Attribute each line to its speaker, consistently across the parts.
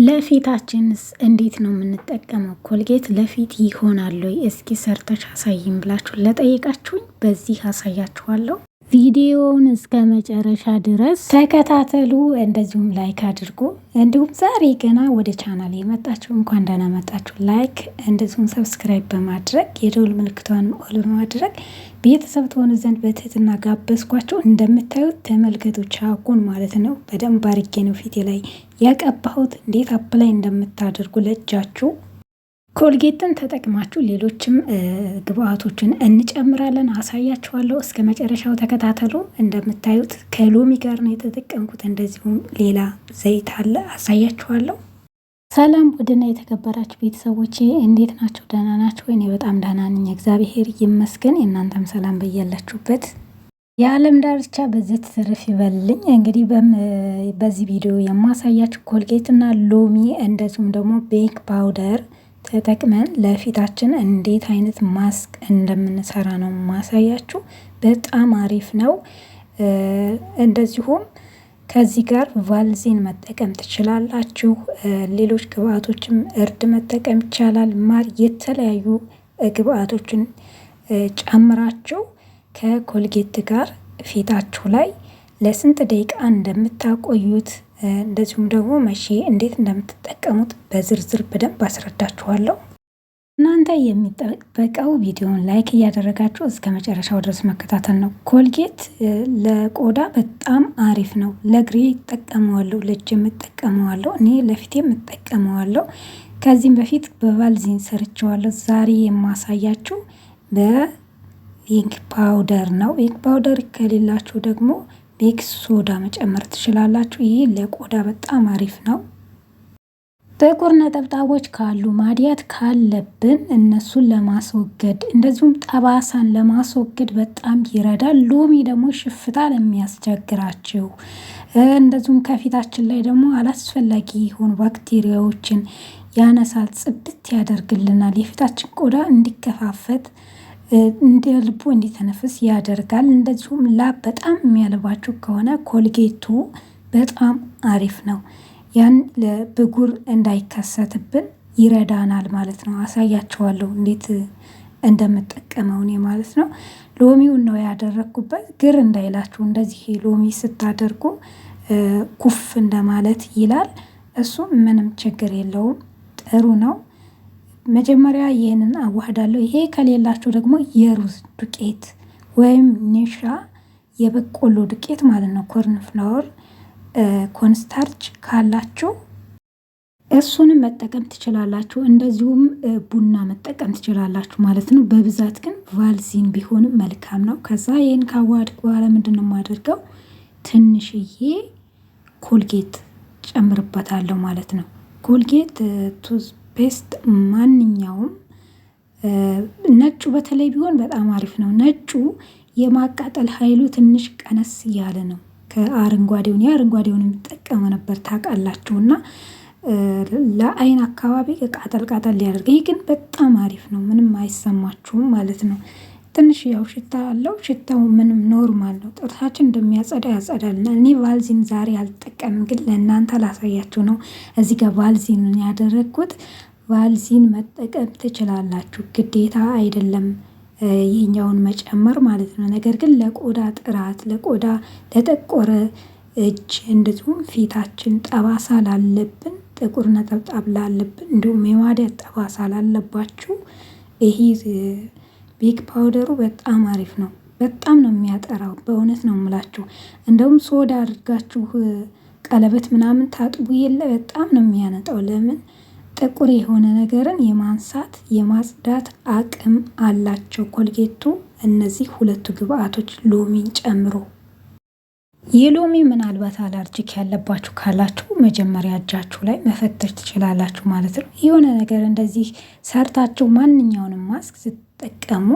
Speaker 1: ለፊታችንስ እንዴት ነው የምንጠቀመው? ኮልጌት ለፊት ይሆናል ወይ? እስኪ ሰርተሽ አሳይም ብላችሁ ለጠየቃችሁኝ በዚህ አሳያችኋለሁ። ቪዲዮውን እስከ መጨረሻ ድረስ ተከታተሉ። እንደዚሁም ላይክ አድርጉ። እንዲሁም ዛሬ ገና ወደ ቻናል የመጣችሁ እንኳን ደህና መጣችሁ። ላይክ እንደዚሁም ሰብስክራይብ በማድረግ የደውል ምልክቷን ኦል በማድረግ ቤተሰብ ትሆኑ ዘንድ በትህትና ጋበዝኳቸው። እንደምታዩት ተመልከቱ፣ ቻኩን ማለት ነው። በደንብ አርጌ ነው ፊቴ ላይ ያቀባሁት። እንዴት አፕላይ እንደምታደርጉ ለእጃችሁ ኮልጌትን ተጠቅማችሁ ሌሎችም ግብአቶችን እንጨምራለን፣ አሳያችኋለሁ። እስከ መጨረሻው ተከታተሉ። እንደምታዩት ከሎሚ ጋር ነው የተጠቀምኩት። እንደዚሁም ሌላ ዘይት አለ፣ አሳያችኋለሁ። ሰላም ውድና የተከበራችሁ ቤተሰቦቼ እንዴት ናቸው? ደህና ናቸው? እኔ በጣም ደህና ነኝ፣ እግዚአብሔር ይመስገን። የእናንተም ሰላም በያላችሁበት የዓለም ዳርቻ በዚህ ትርፍ ይበልኝ። እንግዲህ በዚህ ቪዲዮ የማሳያችሁ ኮልጌትና ሎሚ እንደዚሁም ደግሞ ቤክ ፓውደር ተጠቅመን ለፊታችን እንዴት አይነት ማስክ እንደምንሰራ ነው ማሳያችሁ። በጣም አሪፍ ነው። እንደዚሁም ከዚህ ጋር ቫልዚን መጠቀም ትችላላችሁ። ሌሎች ግብአቶችም እርድ መጠቀም ይቻላል። ማር፣ የተለያዩ ግብአቶችን ጨምራችሁ ከኮልጌት ጋር ፊታችሁ ላይ ለስንት ደቂቃ እንደምታቆዩት እንደዚሁም ደግሞ መቼ እንዴት እንደምትጠቀሙት በዝርዝር በደንብ አስረዳችኋለሁ። እናንተ የሚጠበቀው ቪዲዮውን ላይክ እያደረጋችሁ እስከ መጨረሻው ድረስ መከታተል ነው። ኮልጌት ለቆዳ በጣም አሪፍ ነው። ለእግሬ እጠቀመዋለሁ፣ ለእጅ የምጠቀመዋለሁ፣ እኔ ለፊቴ የምጠቀመዋለሁ። ከዚህም በፊት በቫልዚን ሰርቸዋለሁ። ዛሬ የማሳያችሁ በቤክ ፓውደር ነው። ቤክ ፓውደር ከሌላችሁ ደግሞ ቤክ ሶዳ መጨመር ትችላላችሁ። ይህ ለቆዳ በጣም አሪፍ ነው። ጥቁር ነጠብጣቦች ካሉ ማዲያት ካለብን እነሱን ለማስወገድ እንደዚሁም ጠባሳን ለማስወገድ በጣም ይረዳል። ሎሚ ደግሞ ሽፍታ ለሚያስቸግራችሁ እንደዚሁም ከፊታችን ላይ ደግሞ አላስፈላጊ የሆኑ ባክቴሪያዎችን ያነሳል፣ ጽድት ያደርግልናል። የፊታችን ቆዳ እንዲከፋፈት እንደ ልቡ እንዲተነፍስ ያደርጋል። እንደዚሁም ላብ በጣም የሚያልባችሁ ከሆነ ኮልጌቱ በጣም አሪፍ ነው። ያን ለብጉር እንዳይከሰትብን ይረዳናል ማለት ነው። አሳያችኋለሁ እንዴት እንደምጠቀመው እኔ ማለት ነው። ሎሚውን ነው ያደረግኩበት፣ ግር እንዳይላችሁ። እንደዚህ ሎሚ ስታደርጉ ኩፍ እንደማለት ይላል። እሱ ምንም ችግር የለውም፣ ጥሩ ነው። መጀመሪያ ይህንን አዋህዳለሁ። ይሄ ከሌላችሁ ደግሞ የሩዝ ዱቄት ወይም ኔሻ የበቆሎ ዱቄት ማለት ነው፣ ኮርን ፍላወር ኮንስታርች ካላችሁ እሱንም መጠቀም ትችላላችሁ። እንደዚሁም ቡና መጠቀም ትችላላችሁ ማለት ነው። በብዛት ግን ቫልዚን ቢሆንም መልካም ነው። ከዛ ይህን ካዋሃድኩ በኋላ ምንድን ነው የማደርገው? ትንሽዬ ኮልጌት ጨምርበታለሁ ማለት ነው። ኮልጌት ቱዝ ፔስት ማንኛውም ነጩ በተለይ ቢሆን በጣም አሪፍ ነው። ነጩ የማቃጠል ኃይሉ ትንሽ ቀነስ እያለ ነው ከአረንጓዴውን። የአረንጓዴውን የሚጠቀመ ነበር ታውቃላችሁ። እና ለአይን አካባቢ ቃጠል ሊያደርግ፣ ይህ ግን በጣም አሪፍ ነው። ምንም አይሰማችሁም ማለት ነው። ትንሽ ያው ሽታ አለው። ሽታው ምንም ኖርማል ነው። ጥርሳችን እንደሚያጸዳ ያጸዳልና። እኔ ቫልዚን ዛሬ አልጠቀምም፣ ግን ለእናንተ ላሳያችሁ ነው። እዚህ ጋር ቫልዚንን ያደረግኩት። ቫልዚን መጠቀም ትችላላችሁ፣ ግዴታ አይደለም ይህኛውን መጨመር ማለት ነው። ነገር ግን ለቆዳ ጥራት፣ ለቆዳ ለጠቆረ እጅ እንደዚሁም ፊታችን ጠባሳ ላለብን፣ ጥቁር ነጠብጣብ ላለብን፣ እንዲሁም የማዲያት ጠባሳ ላለባችሁ ይሄ ቤክ ፓውደሩ በጣም አሪፍ ነው። በጣም ነው የሚያጠራው። በእውነት ነው የምላችሁ። እንደውም ሶዳ አድርጋችሁ ቀለበት ምናምን ታጥቡ የለ በጣም ነው የሚያነጣው። ለምን? ጥቁር የሆነ ነገርን የማንሳት የማጽዳት አቅም አላቸው ኮልጌቱ። እነዚህ ሁለቱ ግብአቶች ሎሚን ጨምሮ። የሎሚ ምናልባት አላርጂክ ያለባችሁ ካላችሁ መጀመሪያ እጃችሁ ላይ መፈተሽ ትችላላችሁ ማለት ነው። የሆነ ነገር እንደዚህ ሰርታችሁ ማንኛውንም ማስክ ስትጠቀሙ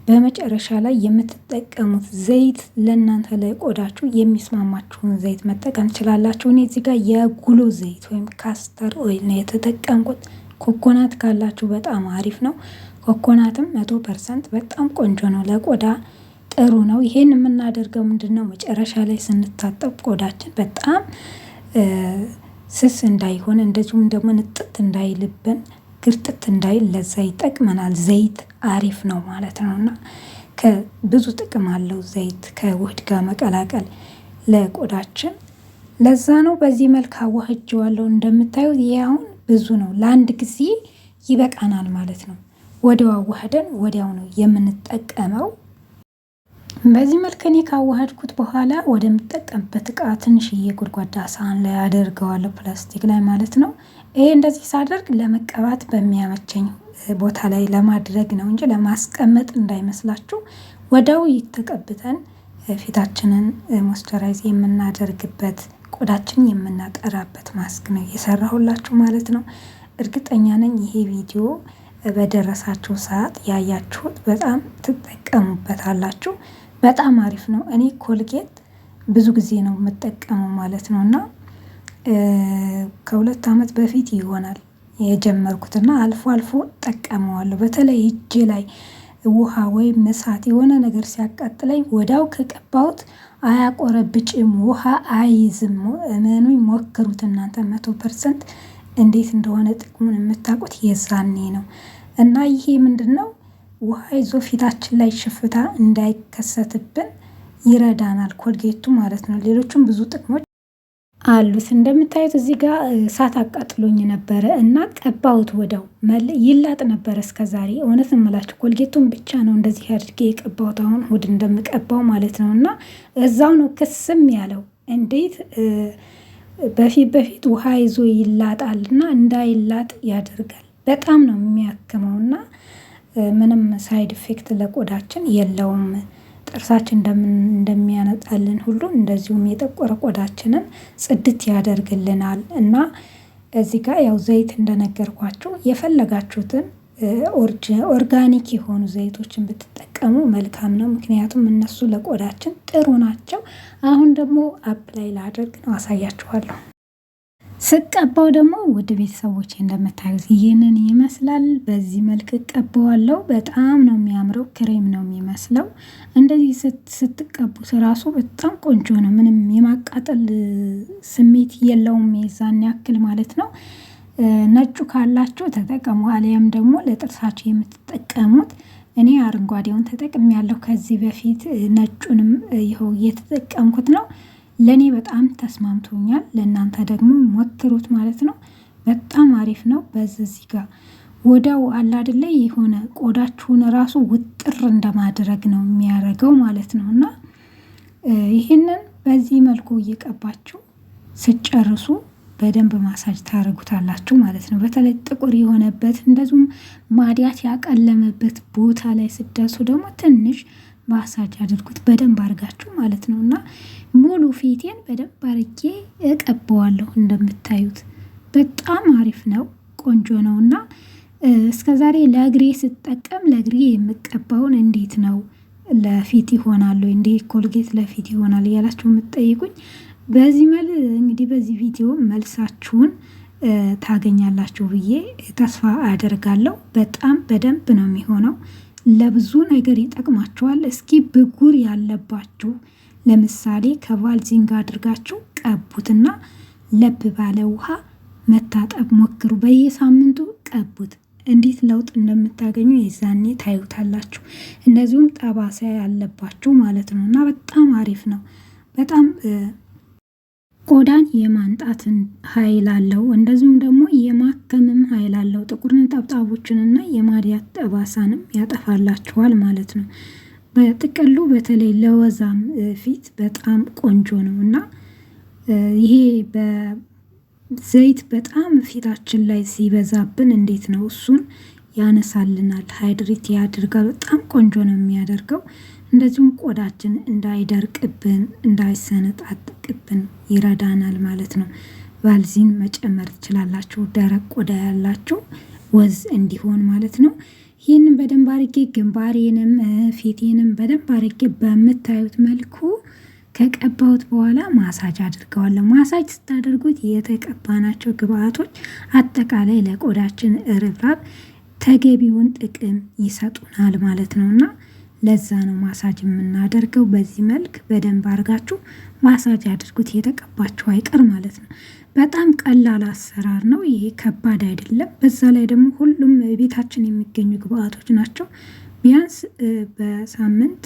Speaker 1: በመጨረሻ ላይ የምትጠቀሙት ዘይት ለእናንተ ላይ ቆዳችሁ የሚስማማችሁን ዘይት መጠቀም ትችላላችሁ። እኔ እዚህ ጋር የጉሎ ዘይት ወይም ካስተር ኦይል ነው የተጠቀምኩት። ኮኮናት ካላችሁ በጣም አሪፍ ነው። ኮኮናትም 100% በጣም ቆንጆ ነው፣ ለቆዳ ጥሩ ነው። ይሄን የምናደርገው ምንድን ነው? መጨረሻ ላይ ስንታጠብ ቆዳችን በጣም ስስ እንዳይሆን እንደዚሁም ደግሞ ንጥት እንዳይልብን ግርጥት እንዳይል ለዛ ይጠቅመናል። ዘይት አሪፍ ነው ማለት ነው እና ብዙ ጥቅም አለው ዘይት ከውህድ ጋር መቀላቀል ለቆዳችን። ለዛ ነው በዚህ መልክ አዋህጀዋለሁ። እንደምታዩት ይሄ አሁን ብዙ ነው፣ ለአንድ ጊዜ ይበቃናል ማለት ነው። ወዲያው አዋህደን ወዲያው ነው የምንጠቀመው። በዚህ መልክ እኔ ካዋሃድኩት በኋላ ወደምጠቀምበት እቃ ትንሽዬ ጎድጓዳ ሳህን ላይ አደርገዋለሁ፣ ፕላስቲክ ላይ ማለት ነው። ይሄ እንደዚህ ሳደርግ ለመቀባት በሚያመቸኝ ቦታ ላይ ለማድረግ ነው እንጂ ለማስቀመጥ እንዳይመስላችሁ። ወዲያው ተቀብተን ፊታችንን ሞይስቸራይዝ የምናደርግበት ቆዳችን የምናጠራበት ማስክ ነው የሰራሁላችሁ ማለት ነው። እርግጠኛ ነኝ ይሄ ቪዲዮ በደረሳችሁ ሰዓት ያያችሁት በጣም ትጠቀሙበታላችሁ። በጣም አሪፍ ነው። እኔ ኮልጌት ብዙ ጊዜ ነው የምጠቀመው ማለት ነው እና ከ2 ዓመት በፊት ይሆናል የጀመርኩትና አልፎ አልፎ እጠቀመዋለሁ። በተለይ እጄ ላይ ውሃ ወይም እሳት የሆነ ነገር ሲያቃጥለኝ ወዲያው ከቀባሁት አያቆረብጭም፣ ውሃ አይዝም። እመኑኝ፣ ሞክሩት እናንተ 100% እንዴት እንደሆነ ጥቅሙን የምታውቁት የዛኔ ነው። እና ይሄ ምንድነው ውሃ ይዞ ፊታችን ላይ ሽፍታ እንዳይከሰትብን ይረዳናል ኮልጌቱ ማለት ነው። ሌሎቹም ብዙ ጥቅሞች አሉት። እንደምታዩት እዚህ ጋር እሳት አቃጥሎኝ ነበረ እና ቀባሁት ወዲያው ይላጥ ነበረ እስከዛሬ። እውነት እምላችሁ ኮልጌቱን ብቻ ነው እንደዚህ አድርጌ የቀባሁት አሁን እሑድ እንደምቀባው ማለት ነው። እና እዛው ነው ክስም ያለው። እንዴት በፊት ውሃ ይዞ ይላጣል እና እንዳይላጥ ያደርጋል። በጣም ነው የሚያክመውና ምንም ሳይድ ኢፌክት ለቆዳችን የለውም። ጥርሳችን እንደሚያነጣልን ሁሉ እንደዚሁም የጠቆረ ቆዳችንን ጽድት ያደርግልናል። እና እዚህ ጋር ያው ዘይት እንደነገርኳችሁ የፈለጋችሁትን ኦርጋኒክ የሆኑ ዘይቶችን ብትጠቀሙ መልካም ነው። ምክንያቱም እነሱ ለቆዳችን ጥሩ ናቸው። አሁን ደግሞ አፕላይ ላደርግ ነው፣ አሳያችኋለሁ። ስቀባው ደግሞ ውድ ቤተሰቦች እንደምታዩት ይህንን ይመስላል። በዚህ መልክ እቀባዋለሁ። በጣም ነው የሚያምረው፣ ክሬም ነው የሚመስለው። እንደዚህ ስትቀቡት ራሱ በጣም ቆንጆ ነው። ምንም የማቃጠል ስሜት የለውም የዛን ያክል ማለት ነው። ነጩ ካላችሁ ተጠቀሙ፣ አሊያም ደግሞ ለጥርሳችሁ የምትጠቀሙት እኔ አረንጓዴውን ተጠቅሜያለሁ ከዚህ በፊት። ነጩንም ይኸው እየተጠቀምኩት ነው። ለእኔ በጣም ተስማምቶኛል። ለእናንተ ደግሞ ሞክሩት ማለት ነው። በጣም አሪፍ ነው። በዚህ ጋር ወዲያው አለ አይደለ የሆነ ቆዳችሁን ራሱ ውጥር እንደማድረግ ነው የሚያደርገው ማለት ነው። እና ይህንን በዚህ መልኩ እየቀባችሁ ስጨርሱ በደንብ ማሳጅ ታደርጉታላችሁ ማለት ነው። በተለይ ጥቁር የሆነበት እንደዚሁም ማዲያት ያቀለመበት ቦታ ላይ ስደርሱ ደግሞ ትንሽ ማሳጅ አድርጉት በደንብ አድርጋችሁ ማለት ነው። እና ሙሉ ፊቴን በደንብ አድርጌ እቀባዋለሁ። እንደምታዩት በጣም አሪፍ ነው፣ ቆንጆ ነው። እና እስከዛሬ ለእግሬ ስጠቀም ለእግሬ የምቀባውን እንዴት ነው ለፊት ይሆናል ወይ እንዴ ኮልጌት ለፊት ይሆናል እያላችሁ የምትጠይቁኝ እንግዲህ በዚህ ቪዲዮ መልሳችሁን ታገኛላችሁ ብዬ ተስፋ አደርጋለሁ። በጣም በደንብ ነው የሚሆነው። ለብዙ ነገር ይጠቅማችኋል። እስኪ ብጉር ያለባችሁ ለምሳሌ ከቫልዚን ጋር አድርጋችሁ ቀቡትና ለብ ባለ ውሃ መታጠብ ሞክሩ። በየሳምንቱ ቀቡት። እንዴት ለውጥ እንደምታገኙ የዛኔ ታዩታላችሁ። እንደዚሁም ጠባሳ ያለባችሁ ማለት ነው እና በጣም አሪፍ ነው። በጣም ቆዳን የማንጣትን ኃይል አለው። እንደዚሁም ደግሞ የማከምም ኃይል አለው። ጥቁር ነጠብጣቦችንና የማዲያት ጠባሳንም ያጠፋላችኋል ማለት ነው። በጥቅሉ በተለይ ለወዛም ፊት በጣም ቆንጆ ነው እና ይሄ በዘይት በጣም ፊታችን ላይ ሲበዛብን እንዴት ነው እሱን ያነሳልናል፣ ሃይድሬት ያደርጋል። በጣም ቆንጆ ነው የሚያደርገው። እንደዚሁም ቆዳችን እንዳይደርቅብን እንዳይሰነጣጥቅብን ይረዳናል ማለት ነው። ቫልዚን መጨመር ትችላላችሁ፣ ደረቅ ቆዳ ያላችሁ ወዝ እንዲሆን ማለት ነው። ይህንን በደንብ አርጌ ግንባሬንም ፊቴንም በደንብ አርጌ በምታዩት መልኩ ከቀባሁት በኋላ ማሳጅ አድርገዋለሁ። ማሳጅ ስታደርጉት የተቀባናቸው ግብአቶች አጠቃላይ ለቆዳችን ርብራብ ተገቢውን ጥቅም ይሰጡናል ማለት ነው እና ለዛ ነው ማሳጅ የምናደርገው። በዚህ መልክ በደንብ አድርጋችሁ ማሳጅ አድርጉት የተቀባችሁ አይቀር ማለት ነው። በጣም ቀላል አሰራር ነው ይሄ፣ ከባድ አይደለም። በዛ ላይ ደግሞ ሁሉም ቤታችን የሚገኙ ግብአቶች ናቸው። ቢያንስ በሳምንት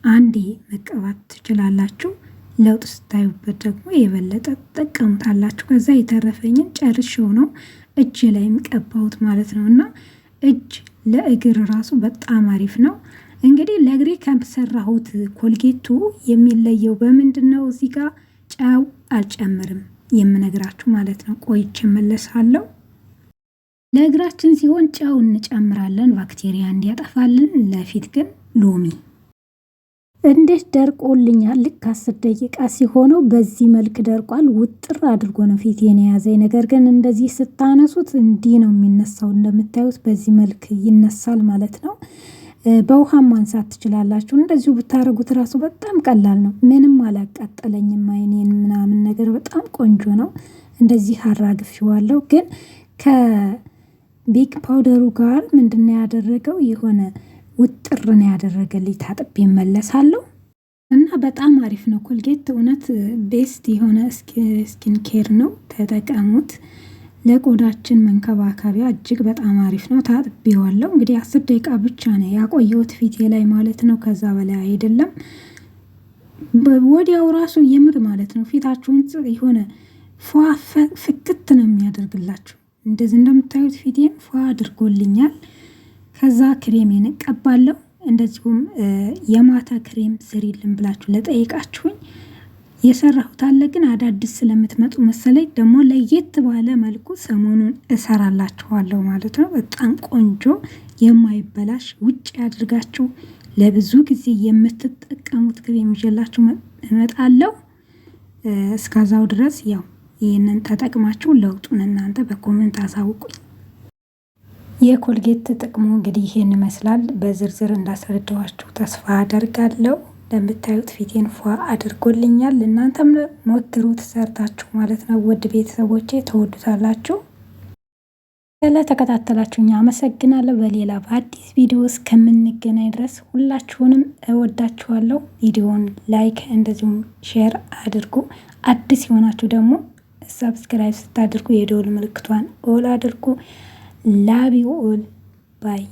Speaker 1: አንዴ መቀባት ትችላላችሁ። ለውጥ ስታዩበት ደግሞ የበለጠ ትጠቀሙታላችሁ። ከዛ የተረፈኝን ጨርሼው ነው እጅ ላይ የሚቀባውት ማለት ነው። እና እጅ ለእግር ራሱ በጣም አሪፍ ነው። እንግዲህ ለእግሬ ከሰራሁት ኮልጌቱ የሚለየው በምንድን ነው? እዚህ ጋር ጨው አልጨምርም የምነግራችሁ ማለት ነው። ቆይቼ እመለሳለሁ። ለእግራችን ሲሆን ጨው እንጨምራለን ባክቴሪያ እንዲያጠፋልን። ለፊት ግን ሎሚ። እንዴት ደርቆልኛል! ልክ 10 ደቂቃ ሲሆነው በዚህ መልክ ደርቋል። ውጥር አድርጎ ነው ፊቴን የያዘኝ። ነገር ግን እንደዚህ ስታነሱት እንዲህ ነው የሚነሳው። እንደምታዩት በዚህ መልክ ይነሳል ማለት ነው። በውሃም ማንሳት ትችላላችሁ። እንደዚሁ ብታረጉት ራሱ በጣም ቀላል ነው። ምንም አላቃጠለኝም። አይኔን ምናምን ነገር በጣም ቆንጆ ነው። እንደዚህ አራግፌዋለሁ። ግን ከቤክ ፓውደሩ ጋር ምንድነው ያደረገው? የሆነ ውጥር ነው ያደረገልኝ። ታጥቤ እመለሳለሁ። እና በጣም አሪፍ ነው ኮልጌት። እውነት ቤስት የሆነ ስኪን ኬር ነው። ተጠቀሙት። ለቆዳችን መንከባከቢያ እጅግ በጣም አሪፍ ነው። ታጥቤዋለሁ። እንግዲህ 10 ደቂቃ ብቻ ነው ያቆየሁት ፊቴ ላይ ማለት ነው። ከዛ በላይ አይደለም። ወዲያው ራሱ የምር ማለት ነው ፊታችሁን የሆነ ፏ ፍክት ነው የሚያደርግላችሁ። እንደዚህ እንደምታዩት ፊቴን ፏ አድርጎልኛል። ከዛ ክሬሜን እቀባለሁ። እንደዚሁም የማታ ክሬም ስሪልን ብላችሁ ለጠይቃችሁኝ የሰራሁት አለ። ግን አዳዲስ ስለምትመጡ መሰለኝ ደግሞ ለየት ባለ መልኩ ሰሞኑን እሰራላችኋለሁ ማለት ነው። በጣም ቆንጆ የማይበላሽ ውጭ ያድርጋችሁ ለብዙ ጊዜ የምትጠቀሙት ክሬም ይዤላችሁ እመጣለሁ። እስከዛው ድረስ ያው ይህንን ተጠቅማችሁ ለውጡን እናንተ በኮሜንት አሳውቁኝ። የኮልጌት ጥቅሙ እንግዲህ ይሄን ይመስላል። በዝርዝር እንዳስረዳኋችሁ ተስፋ አደርጋለሁ። እንደምታዩት ፊቴን ፏ አድርጎልኛል። እናንተም ሞክሩት ሰርታችሁ ማለት ነው። ውድ ቤተሰቦቼ ተወዱታላችሁ። ስለተከታተላችሁኝ አመሰግናለሁ። በሌላ በአዲስ ቪዲዮ እስከምንገናኝ ድረስ ሁላችሁንም እወዳችኋለሁ። ቪዲዮውን ላይክ እንደዚሁም ሼር አድርጉ። አዲስ የሆናችሁ ደግሞ ሰብስክራይብ ስታደርጉ የደወል ምልክቷን ኦል አድርጉ። ላቭ ዩ ኦል ባይ